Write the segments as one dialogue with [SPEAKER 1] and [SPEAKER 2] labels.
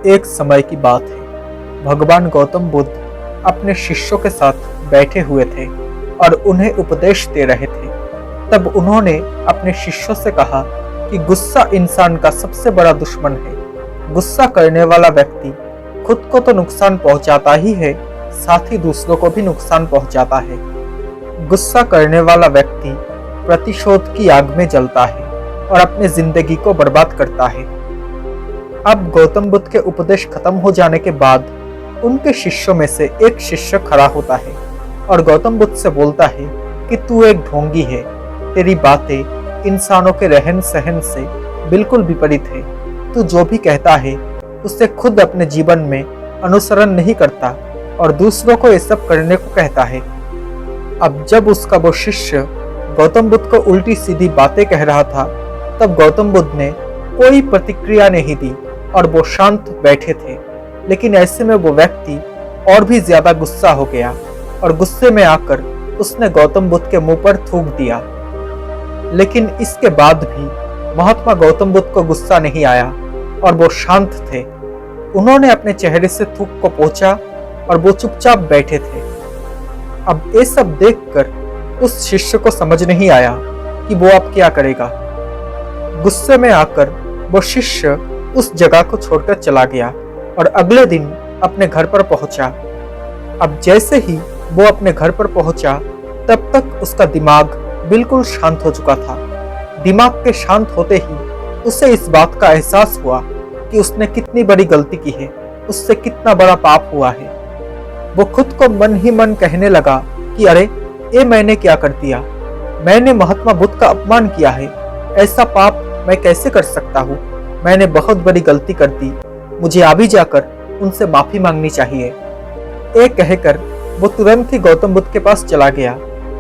[SPEAKER 1] एक समय की बात है, भगवान गौतम बुद्ध अपने शिष्यों के साथ बैठे हुए थे और उन्हें उपदेश दे रहे थे। तब उन्होंने अपने शिष्यों से कहा कि गुस्सा इंसान का सबसे बड़ा दुश्मन है। गुस्सा करने वाला व्यक्ति खुद को तो नुकसान पहुंचाता ही है, साथ ही दूसरों को भी नुकसान पहुंचाता है। गुस्सा करने वाला व्यक्ति प्रतिशोध की आग में जलता है और अपनी जिंदगी को बर्बाद करता है। अब गौतम बुद्ध के उपदेश खत्म हो जाने के बाद उनके शिष्यों में से एक शिष्य खड़ा होता है और गौतम बुद्ध से बोलता है कि तू एक ढोंगी है, तेरी बातें इंसानों के रहन सहन से बिल्कुल विपरीत है। तू जो भी कहता है उससे खुद अपने जीवन में अनुसरण नहीं करता और दूसरों को ये सब करने को कहता है। अब जब उसका वो शिष्य गौतम बुद्ध को उल्टी सीधी बातें कह रहा था, तब गौतम बुद्ध ने कोई प्रतिक्रिया नहीं दी और वो शांत बैठे थे। लेकिन ऐसे में वो व्यक्ति और भी ज्यादा गुस्सा हो गया और गुस्से में आकर उसने गौतम बुद्ध के मुंह पर थूक दिया। लेकिन इसके बाद भी महात्मा गौतम बुद्ध को गुस्सा नहीं आया और वो शांत थे। उन्होंने अपने चेहरे से थूक को पोंछा और वो चुपचाप बैठे थे। अब ये सब देखकर उस शिष्य को समझ नहीं आया कि वो अब क्या करेगा। गुस्से में आकर वो शिष्य उस जगह को छोड़कर चला गया और अगले दिन अपने घर पर पहुंचा। अब जैसे ही वो अपने घर पर पहुंचा, तब तक उसका दिमाग बिल्कुल शांत हो चुका था। दिमाग के शांत होते ही उसे इस बात का एहसास हुआ कि उसने कितनी बड़ी गलती की है, उससे कितना बड़ा पाप हुआ है। वो खुद को मन ही मन कहने लगा कि अरे ये मैंने क्या कर दिया, मैंने महात्मा बुद्ध का अपमान किया है, ऐसा पाप मैं कैसे कर सकता हूँ, मैंने बहुत बड़ी गलती कर दी, मुझे अभी जाकर उनसे माफी मांगनी चाहिए। ये कहकर वो तुरंत ही गौतम बुद्ध के पास चला गया,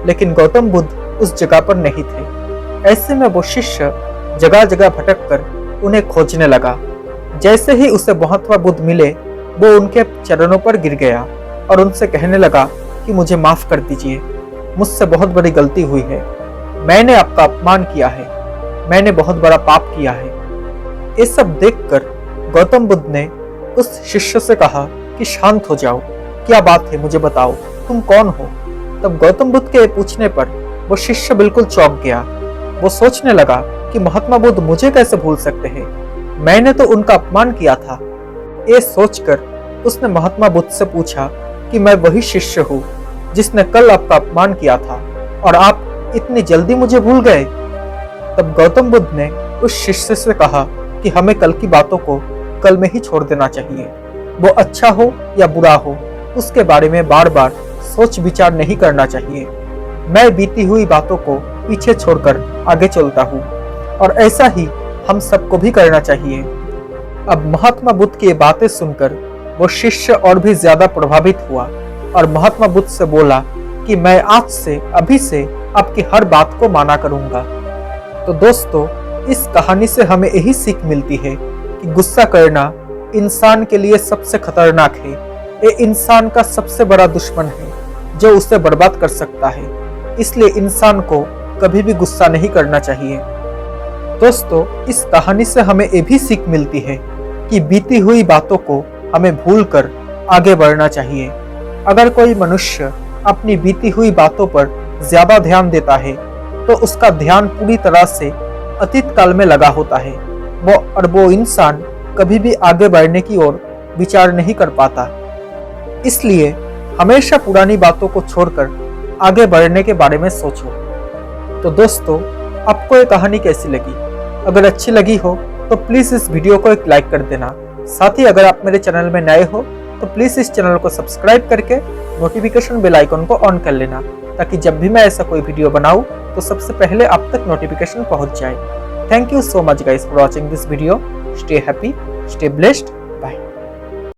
[SPEAKER 1] लेकिन गौतम बुद्ध उस जगह पर नहीं थे। ऐसे में वो शिष्य जगह जगह भटक कर उन्हें खोजने लगा। जैसे ही उसे महात्मा बुद्ध मिले, वो उनके चरणों पर गिर गया और उनसे कहने लगा कि मुझे माफ कर दीजिए, मुझसे बहुत बड़ी गलती हुई है, मैंने आपका अपमान किया है, मैंने बहुत बड़ा पाप किया है। ये सब देखकर गौतम बुद्ध ने उस शिष्य से कहा कि शांत हो जाओ, क्या बात है, मुझे बताओ, तुम कौन हो। तब गौतम बुद्ध के पूछने पर वो शिष्य बिल्कुल चौंक गया। वो सोचने लगा कि महात्मा बुद्ध मुझे कैसे भूल सकते हैं, मैंने तो उनका अपमान किया था। ये सोचकर उसने महात्मा बुद्ध से पूछा कि मैं वही शिष्य हूँ जिसने कल आपका अपमान किया था और आप इतनी जल्दी मुझे भूल गए। तब गौतम बुद्ध ने उस शिष्य से कहा कि हमें कल की बातों को कल में ही छोड़ देना चाहिए। वो अच्छा हो या बुरा हो, उसके बारे में बार बार सोच विचार नहीं करना चाहिए। मैं बीती हुई बातों को पीछे छोड़कर आगे चलता हूँ और ऐसा ही हम सबको भी करना चाहिए। अब महात्मा बुद्ध की बातें सुनकर वो शिष्य और भी ज्यादा प्रभावित हुआ और महात्मा बुद्ध से बोला कि मैं आज से अभी से आपकी हर बात को माना करूंगा। तो दोस्तों, इस कहानी से हमें यही सीख मिलती है कि गुस्सा करना इंसान के लिए सबसे खतरनाक है। ये इंसान का सबसे बड़ा दुश्मन है जो उसे बर्बाद कर सकता है। इसलिए इंसान को कभी भी गुस्सा नहीं करना चाहिए। दोस्तों, इस कहानी से हमें ये भी सीख मिलती है कि बीती हुई बातों को हमें भूलकर आगे बढ़ना चाहिए। अगर कोई मनुष्य अपनी बीती हुई बातों पर ज्यादा ध्यान देता है तो उसका ध्यान पूरी तरह से अतीत काल में लगा होता है। वो इंसान कभी भी आगे बढ़ने की ओर विचार नहीं कर पाता। इसलिए हमेशा पुरानी बातों को छोड़कर आगे बढ़ने के बारे में सोचो। तो दोस्तों, आपको ये कहानी कैसी लगी? अगर अच्छी लगी हो तो प्लीज इस वीडियो को एक लाइक कर देना। साथ ही अगर आप मेरे चैनल में नए हो तो प्लीज इस चैनल को सब्सक्राइब करके नोटिफिकेशन बेल आइकन को ऑन कर लेना, ताकि जब भी मैं ऐसा कोई वीडियो बनाऊं तो सबसे पहले आप तक नोटिफिकेशन पहुंच जाए। Thank you so much guys for watching this video. Stay happy, stay blessed.